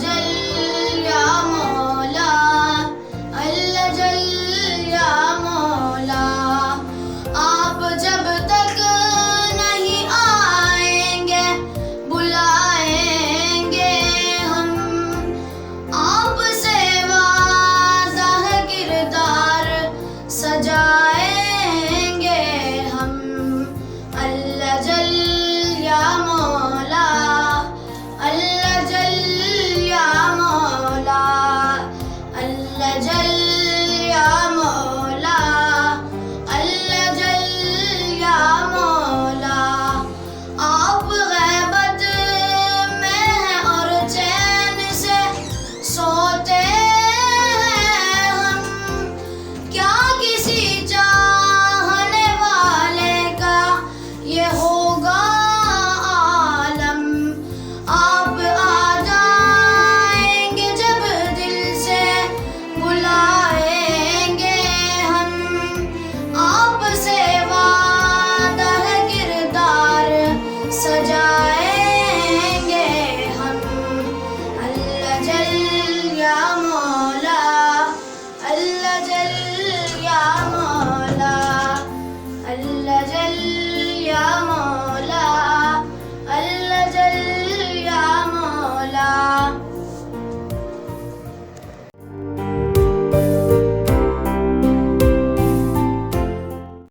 जल या मौला, अल्लाह जल या मौला। आप जब तक नहीं आएंगे बुलाएंगे हम, आपसे वादा है किरदार सजाएंगे हम। अल्लाह जल या मौला, अल्लाह जल या मौला, अल्लाह जल या मौला, अल्लाह जल या मौला। आप गैबत में हैं और चैन से सोते हैं हम, क्या किसी चाहने वाले का ये होगा आलम। आप आ जाएंगे जब दिल से बुलाएंगे हम, आपसे वादा है किरदार सजाएंगे हम। अल्लाह जल